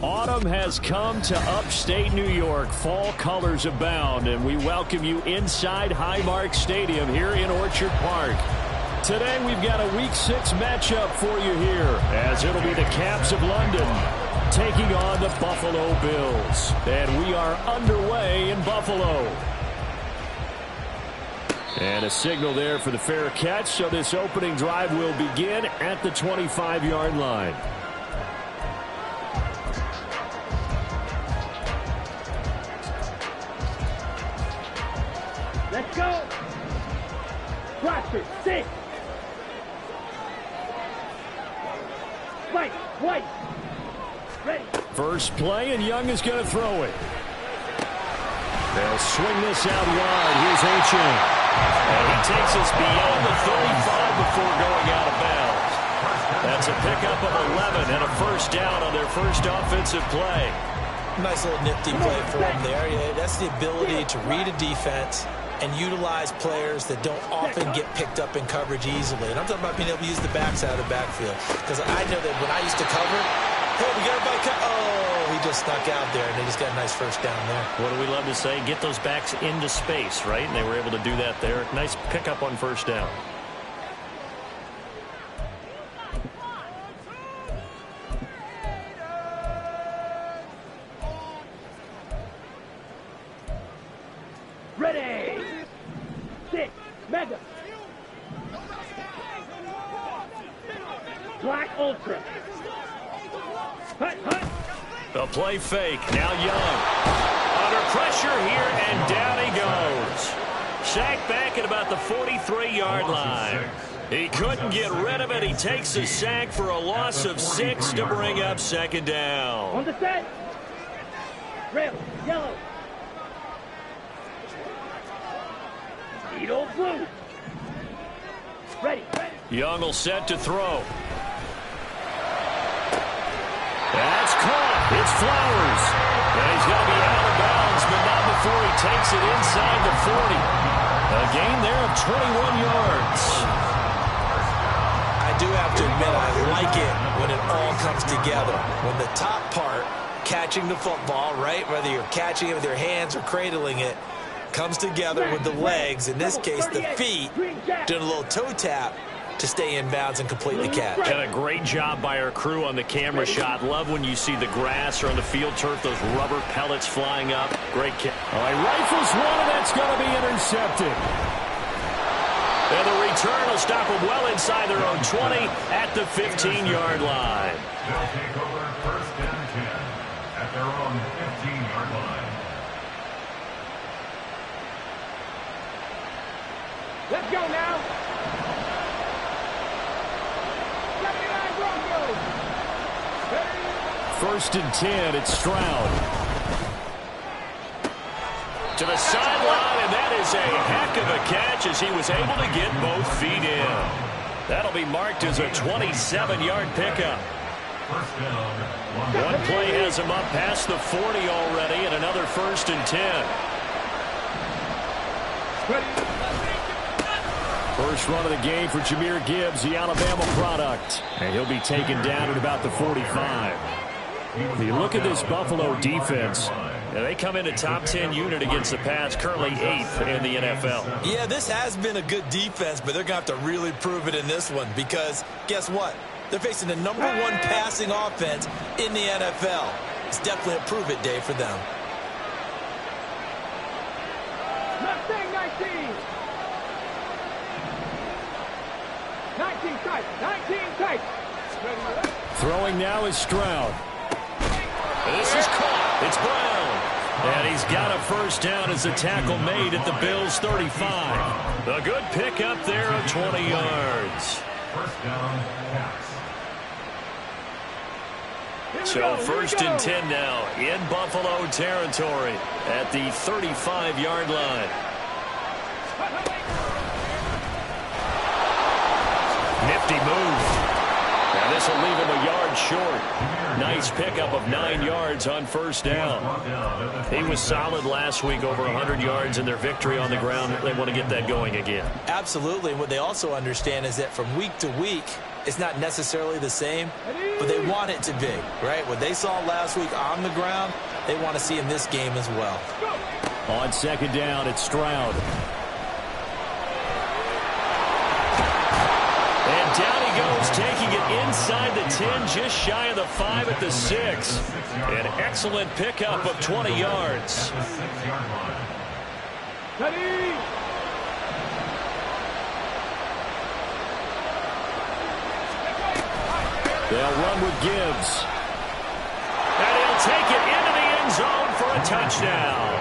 Autumn has come to upstate New York. Fall colors abound, and we welcome you inside Highmark Stadium here in Orchard Park. Today we've got a Week 6 matchup for you here, as it'll be the Caps of London taking on the Buffalo Bills. And we are underway in Buffalo. And a signal there for the fair catch, so this opening drive will begin at the 25-yard line. Let's go. Proctor, 6. White. Ready. First play, and Young is going to throw it. They'll swing this out wide. Here's Achane. And he takes us beyond the 35 before going out of bounds. That's a pickup of 11 and a first down on their first offensive play. Nice little nifty play for him there. Yeah, that's the ability to read a defense and utilize players that don't often get picked up in coverage easily. And I'm talking about being able to use the backside of the backfield. Because I know that when I used to cover, hey, we got a bike. Oh, he just snuck out there, and they just got a nice first down there. What do we love to say? Get those backs into space, right? And they were able to do that there. Nice pickup on first down. Ready. 6. Mega. Black Ultra. Hut. The play fake. Now Young. Under pressure here, and down he goes. Sacked back at about the 43-yard line. He couldn't get rid of it. He takes a sack for a loss of 6 to bring up second down. On the set. Red, yellow. Needle blue. Ready. Young will set to throw. That's caught. It's Flowers. And he's going to be out of bounds, but not before he takes it inside the 40. A gain there of 21 yards. I do have to admit, I like it when it all comes together. When the top part, catching the football, right, whether you're catching it with your hands or cradling it, comes together with the legs, in this case the feet, doing a little toe tap to stay in bounds and complete the catch. And a great job by our crew on the camera shot. Love when you see the grass or on the field turf, those rubber pellets flying up. Great kick. All right, rifles one, and that's going to be intercepted. And the return will stop them well inside their own 20 at the 15-yard line. They'll take over first and 10 at their own 15-yard line. Let's go now. 79 Broncos. First and 10, it's Stroud. To the sideline, and that is a heck of a catch as he was able to get both feet in. That'll be marked as a 27-yard pickup. First down. One play has him up past the 40 already, and another first and 10. First run of the game for Jahmyr Gibbs, the Alabama product. And he'll be taken down at about the 45. You look at this Buffalo defense. And they come in a top 10 unit against the pass, currently 8th in the NFL. Yeah, this has been a good defense, but they're going to have to really prove it in this one because guess what? They're facing the #1 passing offense in the NFL. It's definitely a prove-it day for them. Mustang 19. 19 tight. 19 tight. Throwing now is Stroud. This is caught. It's Brown. And he's got a first down as the tackle made at the Bills' 35. A good pickup there of 20 yards. First down pass. So first and 10 now in Buffalo territory at the 35-yard line. Nifty move. Now this will leave him a yard short. Nice pickup of 9 yards on first down. He was solid last week, over 100 yards in their victory on the ground. They want to get that going again. Absolutely. And what they also understand is that from week to week, it's not necessarily the same, but they want it to be, right? What they saw last week on the ground, they want to see in this game as well. On second down, it's Stroud. And down he goes, taking it inside the 10, just shy of the 5 at the 6. An excellent pickup of 20 yards. They'll run with Gibbs. And he'll take it into the end zone for a touchdown.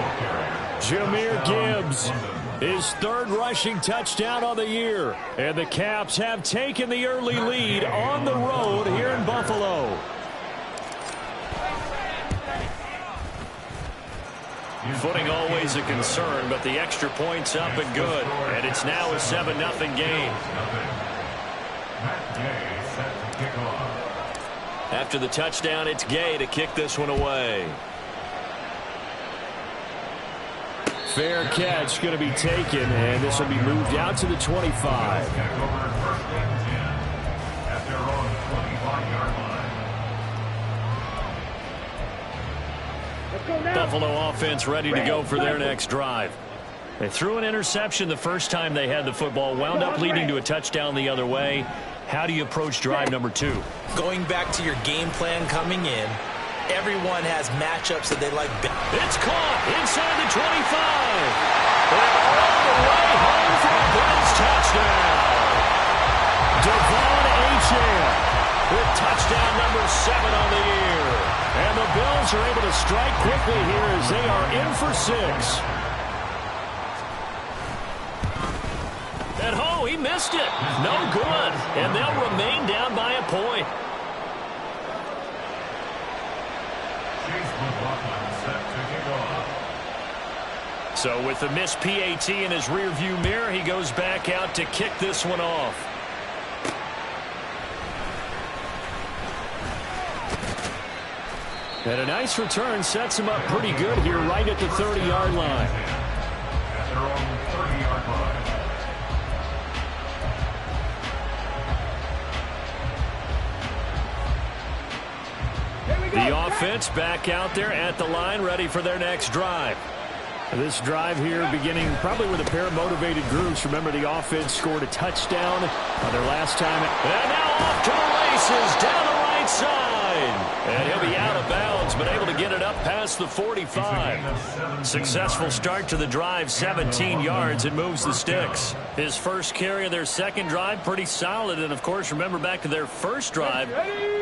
Jahmyr Gibbs, his third rushing touchdown on the year. And the Caps have taken the early lead on the road here in Buffalo. Footing always a concern, but the extra point's up and good. And it's now a 7-0 game. After the touchdown, it's Gay to kick this one away. Fair catch going to be taken, and this will be moved out to the 25. Buffalo offense ready to go for their next drive. They threw an interception the first time they had the football, wound up leading to a touchdown the other way. How do you approach drive number 2? Going back to your game plan coming in, everyone has matchups that they like. It's caught inside the 25. And all the way home for a Bills touchdown. Devon Achane with touchdown number 7 on the year. And the Bills are able to strike quickly here as they are in for 6. And oh, he missed it. No good. And they'll remain down by a point. So with the missed PAT in his rearview mirror, he goes back out to kick this one off. And a nice return sets him up pretty good here right at the 30-yard line. At their own 30-yard line. The offense back out there at the line, ready for their next drive. This drive here beginning probably with a pair of motivated groups. Remember, the offense scored a touchdown on their last time. And now off to the races down the right side. And he'll be out of bounds, but able to get it up past the 45. Successful start to the drive, 17 yards. It moves the sticks. His first carry of their second drive, pretty solid. And, of course, remember back to their first drive,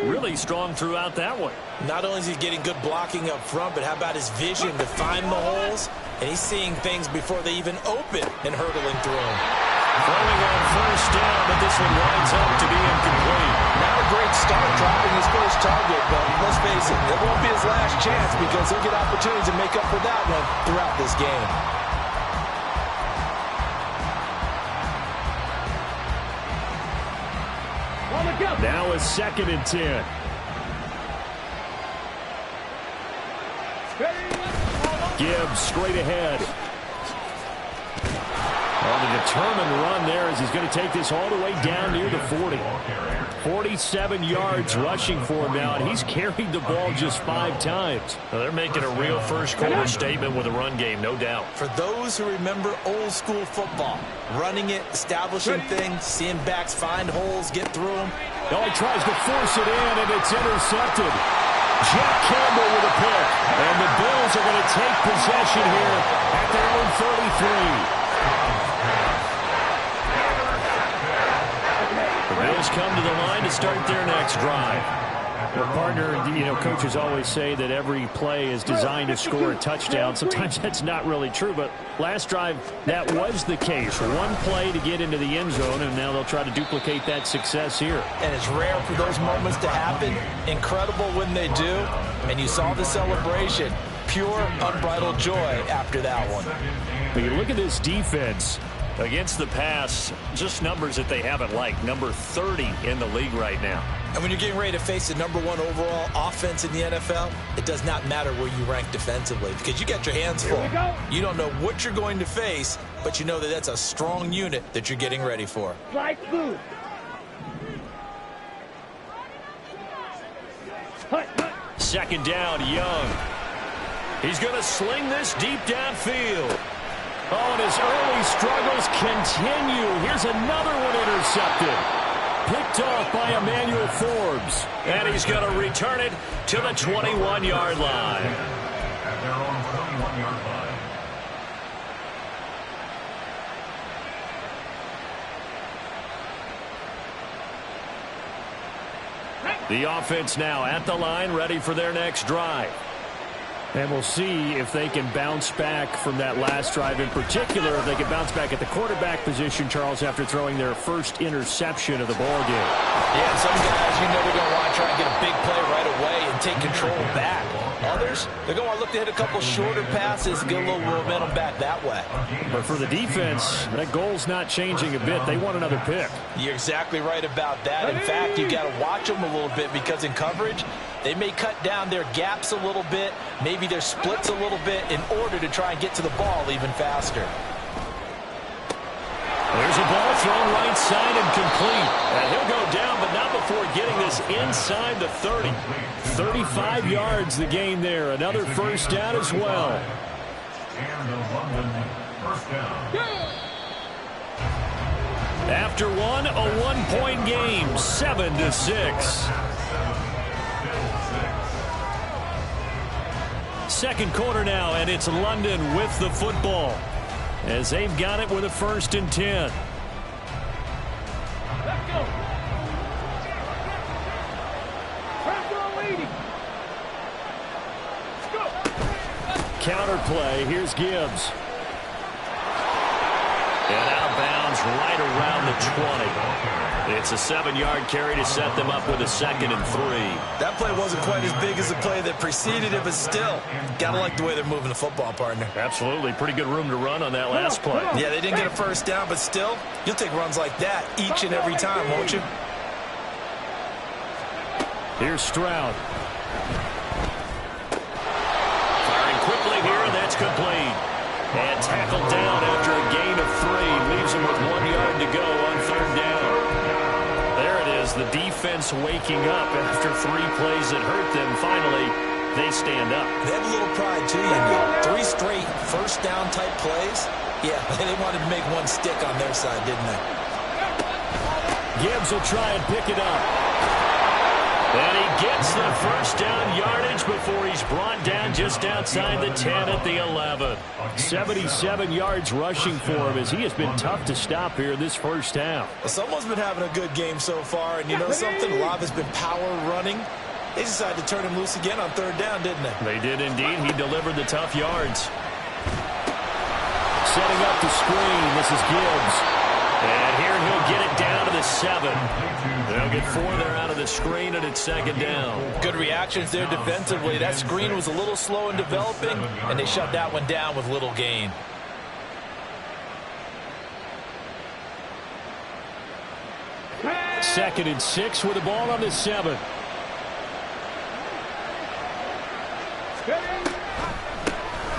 really strong throughout that one. Not only is he getting good blocking up front, but how about his vision to find the holes? And he's seeing things before they even open and hurtling through them. Throwing on first down, but this one winds up to be incomplete. Not a great start dropping his first target, but let's face it, it won't be his last chance because he'll get opportunities to make up for that one throughout this game. Now a 2nd and 10. Gibbs straight ahead. On the determined run there as he's going to take this all the way down near the 40. 47 yards rushing for him now, and he's carried the ball just 5 times. Well, they're making a real first-quarter statement with a run game, no doubt. For those who remember old-school football, running it, establishing things, seeing backs find holes, get through them. Oh, he tries to force it in, and it's intercepted. Jack Campbell with a pick. And the Bills are going to take possession here at their own 33. The Bills come to the line to start their next drive. Well, partner, you know, coaches always say that every play is designed to score a touchdown. Sometimes that's not really true, but last drive, that was the case. One play to get into the end zone, and now they'll try to duplicate that success here. And it's rare for those moments to happen. Incredible when they do. And you saw the celebration. Pure, unbridled joy after that one. But you look at this defense against the pass, just numbers that they haven't liked. Number 30 in the league right now. And when you're getting ready to face the #1 overall offense in the NFL, it does not matter where you rank defensively because you got your hands full. You don't know what you're going to face, but you know that that's a strong unit that you're getting ready for. Slice move. second down, Young. He's going to sling this deep downfield. Oh, and his early struggles continue. Here's another one intercepted. Picked off by Emmanuel Forbes. And he's going to return it to the 21-yard line. At their own 21-yard line. The offense now at the line, ready for their next drive. And we'll see if they can bounce back from that last drive. In particular, if they can bounce back at the quarterback position, Charles, after throwing their first interception of the ballgame. Yeah, some guys, they're going to want to try and get a big play right away and take control back. Others, they're going to look to hit a couple shorter passes and get a little momentum back that way. But for the defense, that goal's not changing a bit. They want another pick. You're exactly right about that. In fact, you got to watch them a little bit because in coverage, they may cut down their gaps a little bit, maybe their splits a little bit in order to try and get to the ball even faster. There's a ball thrown right side and complete. And he'll go down, but not before getting this inside the 30. 35 yards the gain there. Another first down as well. And the London first down. After one, a one-point game, 7-6. Second quarter now, and it's London with the football as they've got it with a 1st and 10. Let's go. Pressure on leading. Let's go. Counter play. Here's Gibbs. And out of bounds right around the 20. It's a 7-yard carry to set them up with a 2nd and 3. That play wasn't quite as big as the play that preceded it, but still, gotta like the way they're moving the football, partner. Absolutely. Pretty good room to run on that last play. Yeah, they didn't get a first down, but still, you'll take runs like that each and every time, won't you? Here's Stroud. Firing quickly here, and that's complete. And tackled down after a gain of 3. Leaves him with 1 yard to go on 3rd down. There it is, the defense waking up after 3 plays that hurt them. Finally, they stand up. They have a little pride, too, you know. 3 straight first down type plays. Yeah, they wanted to make one stick on their side, didn't they? Gibbs will try and pick it up. And he gets the first down yardage before he's brought down just outside the 10 at the 11. 77 yards rushing for him as he has been tough to stop here this first half. Well, someone's been having a good game so far, and you know something? A lot of it's been power running. They decided to turn him loose again on 3rd down, didn't they? They did indeed. He delivered the tough yards. Setting up the screen. This is Gibbs. And here he'll get it down to the 7. They'll get 4 there out of the screen, and it's 2nd down. Good reactions there defensively. That screen was a little slow in developing, and they shut that one down with little gain. Second and 6 with the ball on the 7.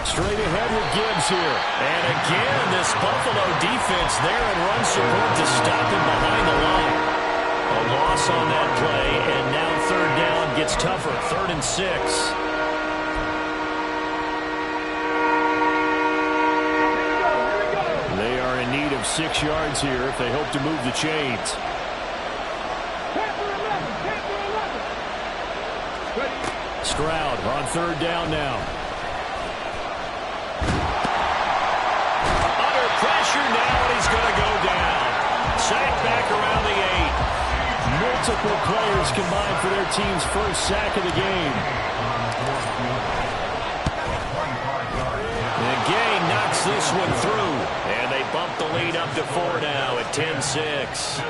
Straight ahead with Gibbs here. And again, this Buffalo defense there in run support to stop him behind the line. A loss on that play, and now 3rd down gets tougher. 3rd and 6. They are in need of 6 yards here if they hope to move the chains. Stroud on 3rd down now. Under pressure now, and he's going to go down. Sacked back around the 8. Multiple players combined for their team's first sack of the game. The gain knocks this one through, and they bump the lead up to 4 now at 10-6.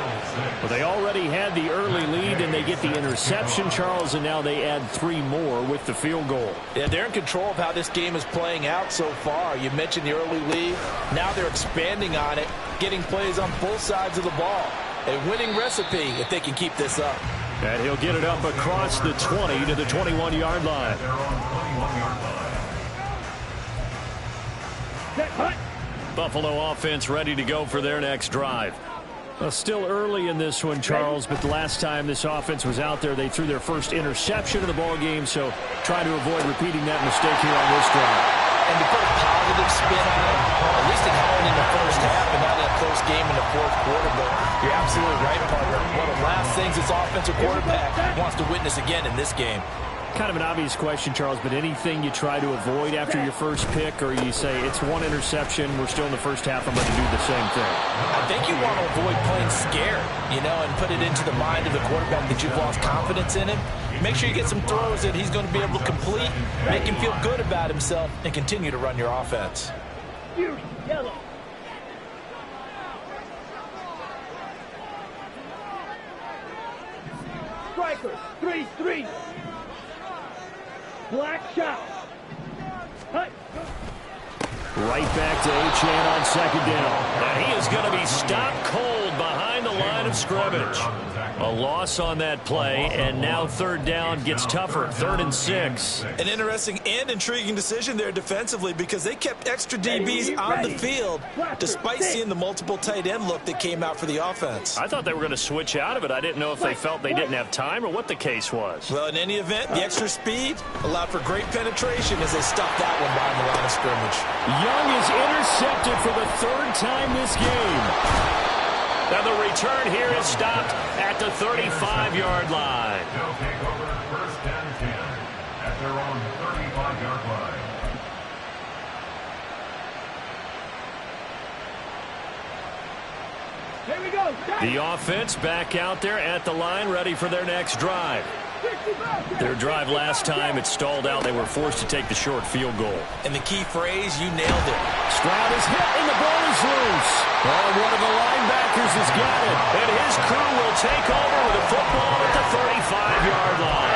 Well, they already had the early lead, and they get the interception, Charles, and now they add 3 more with the field goal. Yeah, they're in control of how this game is playing out so far. You mentioned the early lead. Now they're expanding on it, getting plays on both sides of the ball. A winning recipe if they can keep this up. And he'll get it up across the 20 to the 21-yard line. Buffalo offense ready to go for their next drive. Well, still early in this one, Charles, but the last time this offense was out there, they threw their first interception of the ball game, so try to avoid repeating that mistake here on this drive. And to put a positive spin on it, at least it happened in the first half and not in a close game in the fourth quarter. But you're absolutely right, partner. One of the last things this offensive quarterback wants to witness again in this game. Kind of an obvious question, Charles, but anything you try to avoid after your first pick, or you say it's one interception, we're still in the first half, I'm going to do the same thing? I think you want to avoid playing scared, and put it into the mind of the quarterback that you've lost confidence in him. Make sure you get some throws that he's going to be able to complete, make him feel good about himself, and continue to run your offense. Yellow. Striker, 3-3. Black shot. Hut. Right back to Achane on second down. And he is going to be stopped cold behind the line of scrimmage. A loss on that play, and now third down gets tougher. 3rd and 6. An interesting and intriguing decision there defensively because they kept extra DBs on the field despite seeing the multiple tight end look that came out for the offense. I thought they were going to switch out of it. I didn't know if they felt they didn't have time or what the case was. Well, in any event, the extra speed allowed for great penetration as they stuffed that one behind the line of scrimmage. Young is intercepted for the 3rd time this game. Now the return here is stopped at the 35-yard line. They'll take over 1st and 10 at their own 35-yard line. Here we go. The offense back out there at the line, ready for their next drive. Their drive last time, it stalled out. They were forced to take the short field goal. And the key phrase, you nailed it. Stroud is hit, and the ball is loose. Oh, one of the linebackers has got it. And his crew will take over with a football at the 35-yard line.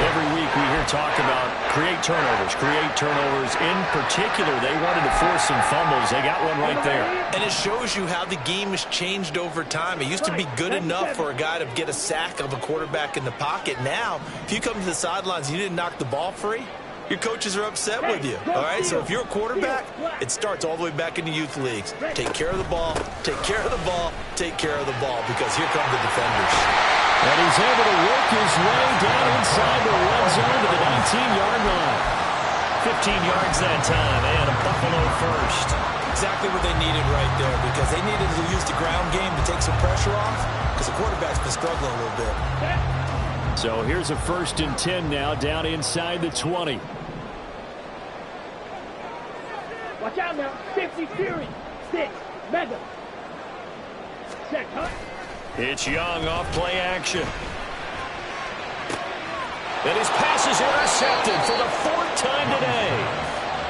Every week we hear talk about create turnovers. In particular, they wanted to force some fumbles. They got one right there. And it shows you how the game has changed over time. It used to be good enough for a guy to get a sack of a quarterback in the pocket. Now, if you come to the sidelines and you didn't knock the ball free, your coaches are upset with you. All right, so if you're a quarterback, it starts all the way back in the youth leagues. Take care of the ball, take care of the ball, take care of the ball, because here come the defenders. And he's able to work his way down inside the red zone to the 19-yard line. 15 yards that time, and a Buffalo first. Exactly what they needed right there, because they needed to use the ground game to take some pressure off, because the quarterback's been struggling a little bit. So here's a 1st and 10 now, down inside the 20. Watch out now. 50 Fury. 6. Mega. Check, huh? It's Young off play action. And his pass is intercepted for the 4th time today.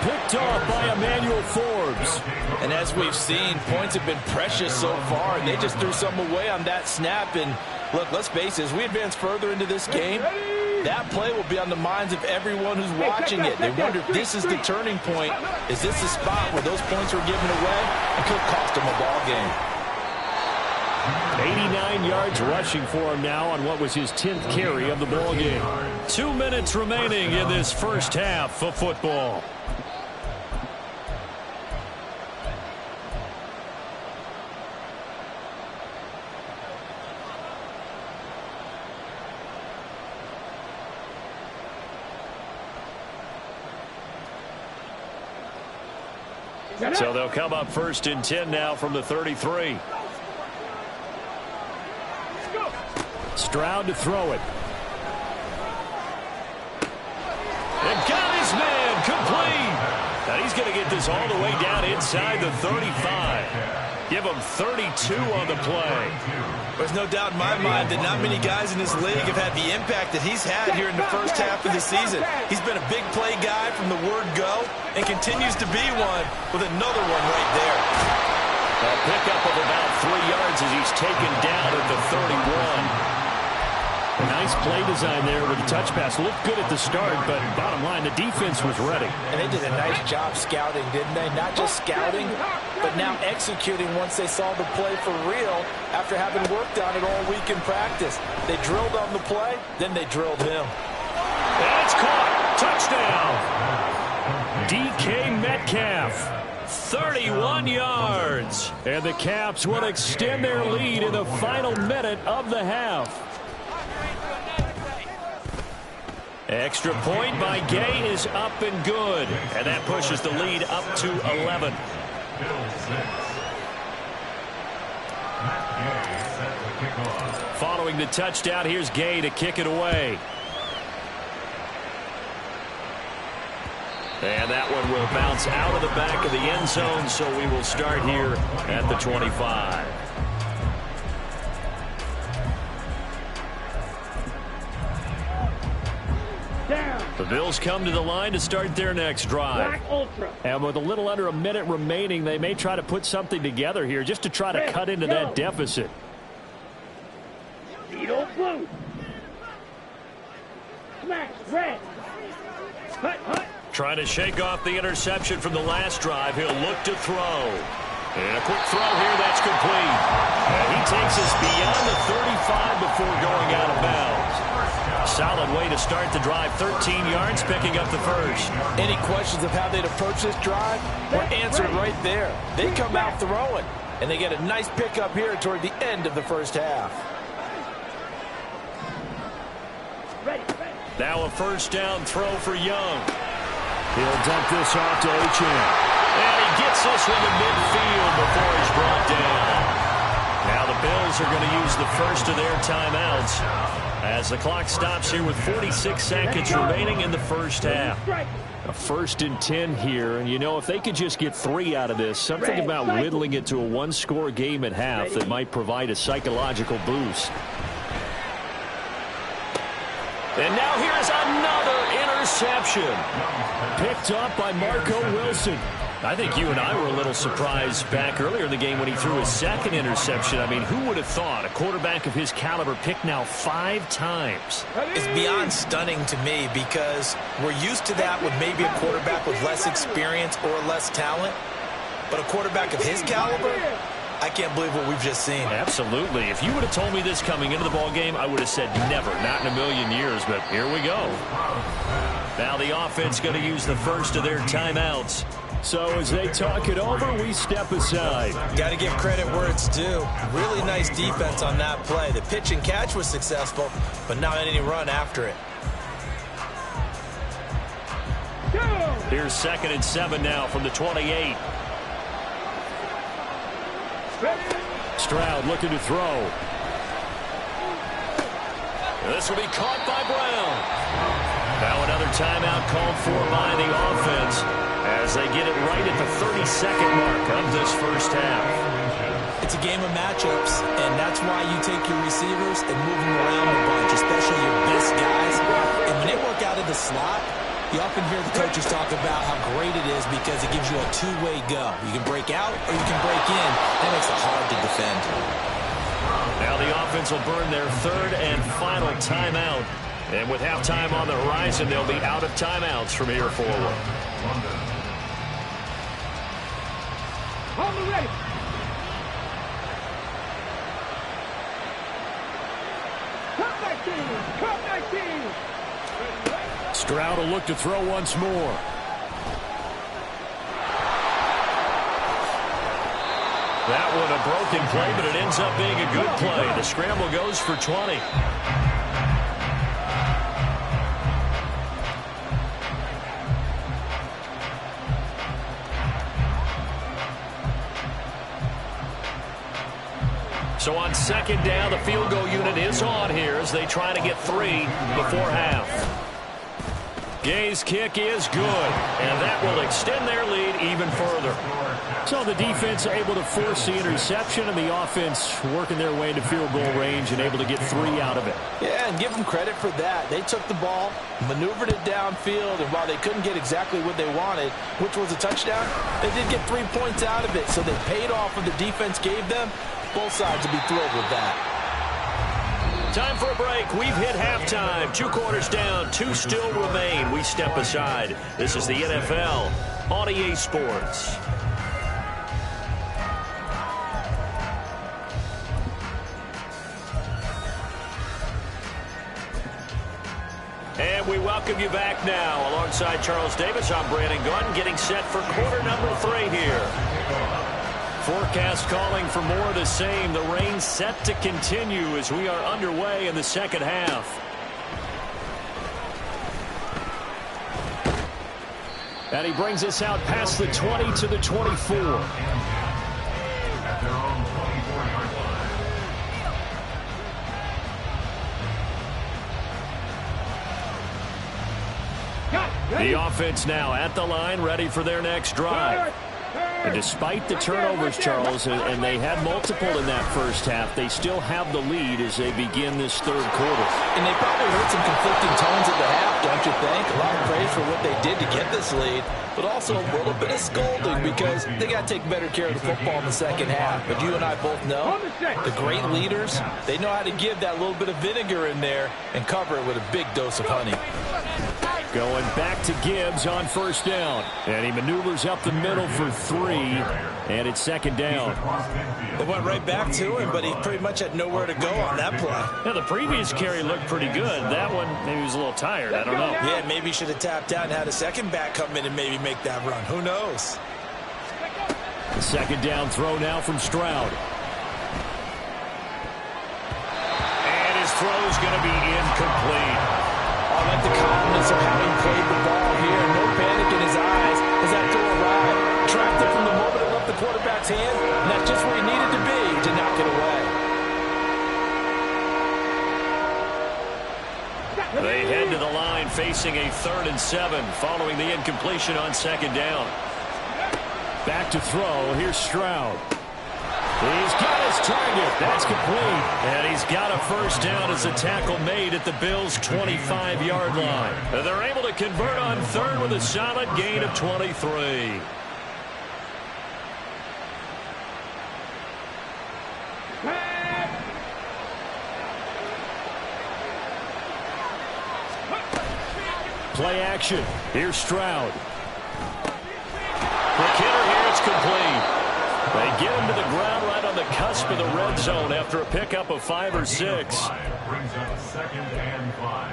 Picked off by Emmanuel Forbes. And as we've seen, points have been precious so far, and they just threw some away on that snap. And look, let's face it, as we advance further into this game, that play will be on the minds of everyone who's watching it. They wonder if this is the turning point. Is this the spot where those points were given away? It could cost them a ball game. 89 yards rushing for him now on what was his 10th carry of the ball game. 2 minutes remaining in this first half of football. So they'll come up 1st and 10 now from the 33. Stroud to throw it. And got his man complete. Now he's going to get this all the way down inside the 35. Give him 32 on the play. There's no doubt in my mind that not many guys in this league have had the impact that he's had here in the first half of the season. He's been a big play guy from the word go and continues to be one with another one right there. A pickup of about 3 yards as he's taken down at the 31. A nice play design there with the touch pass. Looked good at the start, but bottom line, the defense was ready. And they did a nice job scouting, didn't they? Not just scouting, but now executing once they saw the play for real after having worked on it all week in practice. They drilled on the play, then they drilled him. And it's caught. Touchdown. DK Metcalf. 31 yards. And the Caps will extend their lead in the final minute of the half. Extra point by Gay is up and good. And that pushes the lead up to 11. Following the touchdown, here's Gay to kick it away. And that one will bounce out of the back of the end zone, so we will start here at the 25. The Bills come to the line to start their next drive. And with a little under a minute remaining, they may try to put something together here just to try to cut into that deficit. Blue. Smash, red. Hut, hut. Trying to shake off the interception from the last drive. He'll look to throw. And a quick throw here, that's complete. And he takes us beyond the 35 before going out of bounds. Solid way to start the drive. 13 yards, picking up the first. Any questions of how they'd approach this drive? Were answered right there. They come out throwing, and they get a nice pickup here toward the end of the first half. Now a first down throw for Young. He'll dump this off to H.M. And he gets this one to midfield before he's brought down. Now the Bills are going to use the first of their timeouts as the clock stops here with 46 seconds remaining in the first half. A 1st and 10 here, and you know, if they could just get 3 out of this, something about whittling it to a one-score game at half that might provide a psychological boost. And now here's another interception. Picked up by Marco Wilson. I think you and I were a little surprised back earlier in the game when he threw his second interception. I mean, who would have thought a quarterback of his caliber picked now 5 times? It's beyond stunning to me because we're used to that with maybe a quarterback with less experience or less talent. But a quarterback of his caliber, I can't believe what we've just seen. Absolutely. If you would have told me this coming into the ballgame, I would have said never, not in a million years, but here we go. Now the offense going to use the first of their timeouts. So as they talk it over, we step aside. Got to give credit where it's due. Really nice defense on that play. The pitch and catch was successful, but not any run after it. Here's 2nd and 7 now from the 28. Stroud looking to throw. This will be caught by Brown. Now another timeout called for by the offense as they get it right at the 32nd mark of this first half. It's a game of matchups, and that's why you take your receivers and move them around a bunch, especially your best guys. And when they work out of the slot, you often hear the coaches talk about how great it is because it gives you a two-way go. You can break out or you can break in. That makes it hard to defend. Now the offense will burn their 3rd and final timeout. And with halftime on the horizon, they'll be out of timeouts from here forward. On the ready. Cut 19. Stroud will look to throw once more. That one a broken play, but it ends up being a good play. The scramble goes for 20. So on 2nd down, the field goal unit is on here as they try to get 3 before half. Gay's kick is good, and that will extend their lead even further. So the defense able to force the interception, and the offense working their way into field goal range and able to get 3 out of it. Yeah, and give them credit for that. They took the ball, maneuvered it downfield, and while they couldn't get exactly what they wanted, which was a touchdown, they did get 3 points out of it, so they paid off what the defense gave them. Both sides will be thrilled with that. Time for a break. We've hit halftime. 2 quarters down. 2 still remain. We step aside. This is the NFL on EA Sports. And And we welcome you back now. Alongside Charles Davis, I'm Brandon Gunn, getting set for quarter number 3 here. Forecast calling for more of the same. The rain set to continue as we are underway in the second half. And he brings us out past the 20 to the 24. The offense now at the line, ready for their next drive. And despite the turnovers, Charles, and they had multiple in that first half, they still have the lead as they begin this third quarter. And they probably heard some conflicting tones at the half, don't you think? A lot of praise for what they did to get this lead, but also a little bit of scolding because they got to take better care of the football in the second half. But you and I both know the great leaders, they know how to give that little bit of vinegar in there and cover it with a big dose of honey. Going back to Gibbs on first down. And he maneuvers up the middle for 3. And it's second down. They went right back to him, but he pretty much had nowhere to go on that play. Yeah, the previous carry looked pretty good. That one, maybe he was a little tired. I don't know. Yeah, maybe he should have tapped out and had a second back come in and maybe make that run. Who knows? The second down throw now from Stroud. And his throw's going to be incomplete. I like the confidence of having played the ball here. No panic in his eyes as that throw arrived. Tracked it from the moment it left the quarterback's hand, and that's just where he needed to be to knock it away. They head to the line facing a 3rd and 7 following the incompletion on second down. Back to throw. Here's Stroud. He's got his target. That's complete. And he's got a first down as the tackle made at the Bills' 25-yard line. And they're able to convert on 3rd with a solid gain of 23. Play action. Here's Stroud. For Kidder here, it's complete. They get him to the ground right on the cusp of the red zone after a pickup of 5 or 6. Brings up 2nd and 5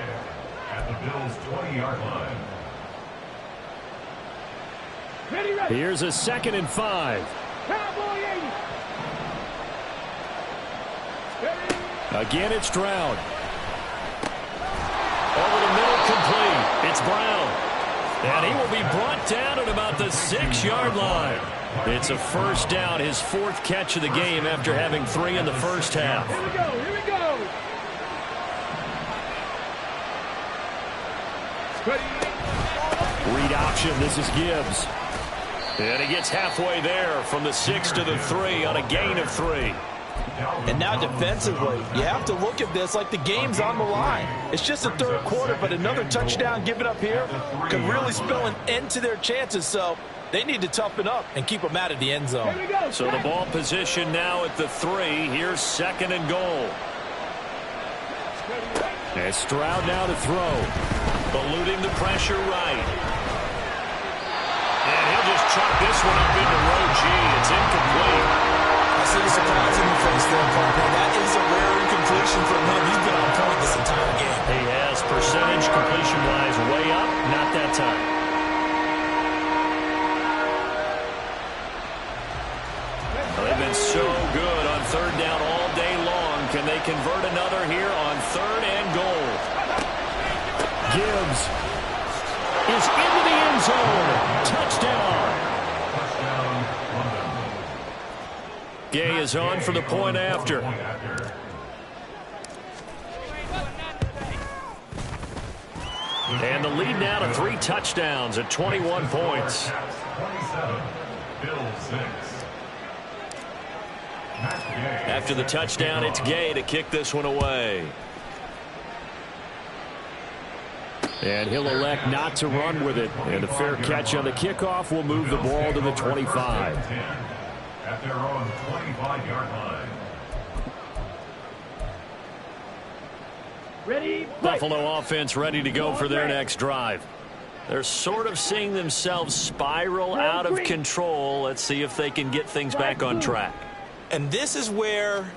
at the Bills' 20-yard line. Here's a 2nd and 5. Again, it's Stroud. Over the middle, complete. It's Brown. And he will be brought down at about the 6-yard line. It's a first down, his 4th catch of the game after having 3 in the first half. Here we go, here we go. Read option, this is Gibbs. And he gets halfway there from the 6 to the 3 on a gain of 3. And now defensively, you have to look at this like the game's on the line. It's just the third quarter, but another touchdown given up here could really spell an end to their chances. So they need to toughen up and keep them out of the end zone. So the ball position now at the 3. Here's 2nd and goal. And Stroud now to throw. Eluding the pressure right. And he'll just chuck this one up into row G. It's incomplete. I see the surprise in the face there, partner. That is a rare incompletion from him. He's been on point this entire game. He has percentage completion-wise way up. Not that time. They've been so good on 3rd down all day long. Can they convert another here on 3rd and goal? Gibbs is into the end zone. Touchdown. Gay is on for the point after. And the lead now to 3 touchdowns at 21 points. 27, Bills 6. After the touchdown, it's Gay to kick this one away. And he'll elect not to run with it. And a fair catch on the kickoff will move the ball to the 25. At their own 25-yard line. Ready, Buffalo offense ready to go for their next drive. They're sort of seeing themselves spiral out of control. Let's see if they can get things back on track. And this is where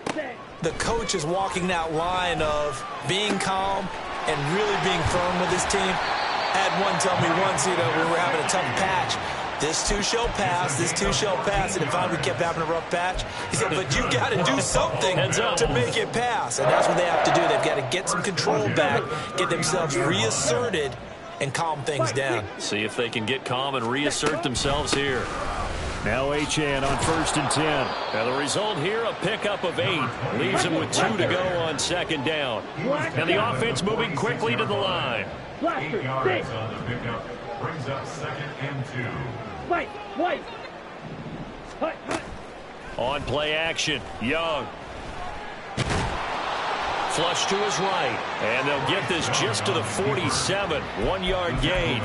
the coach is walking that line of being calm and really being firm with his team. I had one tell me once, when we were having a tough patch, this too shall pass, this too shall pass. And if we kept having a rough patch, he said, but you got to do something to make it pass. And that's what they have to do. They've got to get some control back, get themselves reasserted, and calm things down. See if they can get calm and reassert themselves here. Now Achane on 1st and 10. Now the result here, a pickup of 8. Leaves him with 2 to go on 2nd down. And the offense moving quickly to the line. 8 yards on the pickup. Brings up 2nd and 2. White. On play action, Young. Flush to his right. And they'll get this just to the 47. 1-yard gain.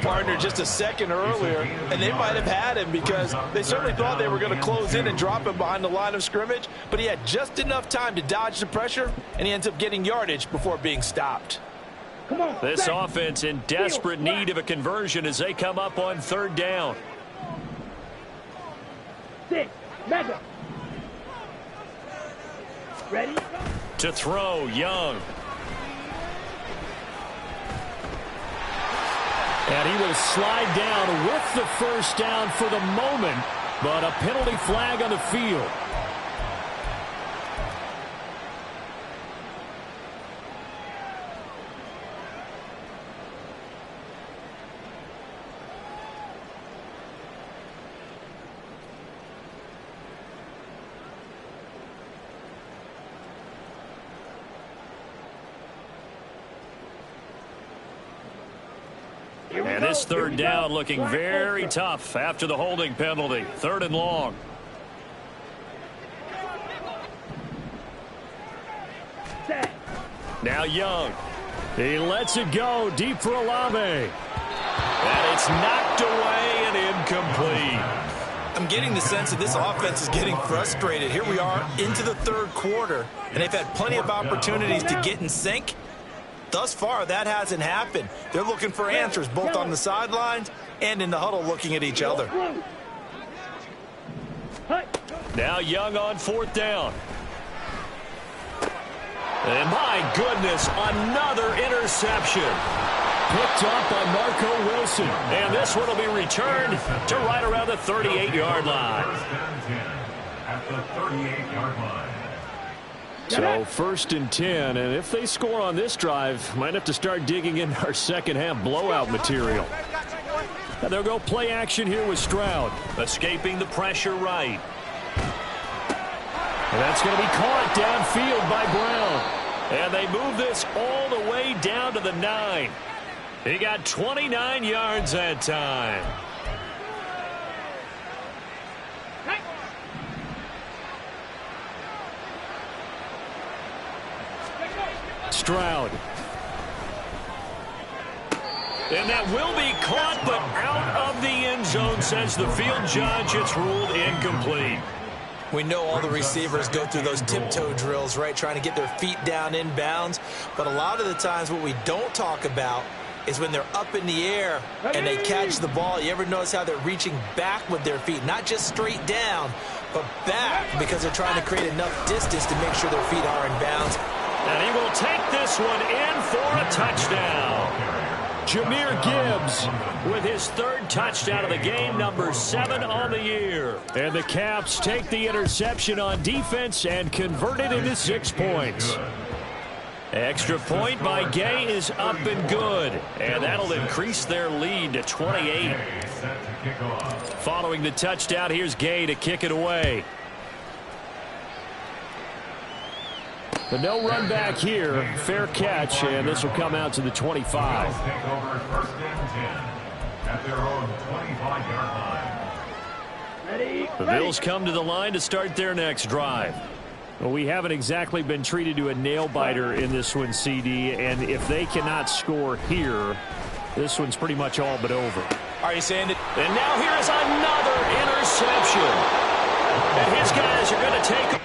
Partner, just a second earlier, and they might have had him because they certainly thought they were going to close in and drop him behind the line of scrimmage, but he had just enough time to dodge the pressure, and he ends up getting yardage before being stopped. Come on. This offense in desperate need of a conversion as they come up on 3rd down. 6. Mega. Ready? To throw, Young. And he will slide down with the 1st down for the moment, but a penalty flag on the field. And this 3rd down looking very tough after the holding penalty. 3rd and long. Now Young. He lets it go deep for Olave. And it's knocked away and incomplete. I'm getting the sense that this offense is getting frustrated. Here we are into the 3rd quarter, and they've had plenty of opportunities to get in sync. Thus far, that hasn't happened. They're looking for answers both on the sidelines and in the huddle looking at each other. Now Young on 4th down. And my goodness, another interception. Picked up by Marco Wilson. And this one will be returned to right around the 38-yard line. 1st and 10 at the 38-yard line. So 1st and 10, and if they score on this drive, might have to start digging in our second-half blowout material. Now they'll go play action here with Stroud. Escaping the pressure right. And that's going to be caught downfield by Brown. And they move this all the way down to the 9. He got 29 yards that time. Stroud. And that will be caught, but out of the end zone, says the field judge. It's ruled incomplete. We know all the receivers go through those tiptoe drills, right, trying to get their feet down in bounds. But a lot of the times what we don't talk about is when they're up in the air and they catch the ball. You ever notice how they're reaching back with their feet? Not just straight down, but back, because they're trying to create enough distance to make sure their feet are in bounds. And he will take this one in for a touchdown. Jahmyr Gibbs with his 3rd touchdown of the game, number 7 on the year. And the Caps take the interception on defense and convert it into 6 points. Extra point by Gay is up and good. And that'll increase their lead to 28. Following the touchdown, here's Gay to kick it away. But no run back here. Fair catch, and this will come out to the 25. Take over 1st and 10 at their own 25-yard line. The Bills come to the line to start their next drive. Well, we haven't exactly been treated to a nail-biter in this one, CD, and if they cannot score here, this one's pretty much all but over. Are you saying it? And now here is another interception. And his guys are going to take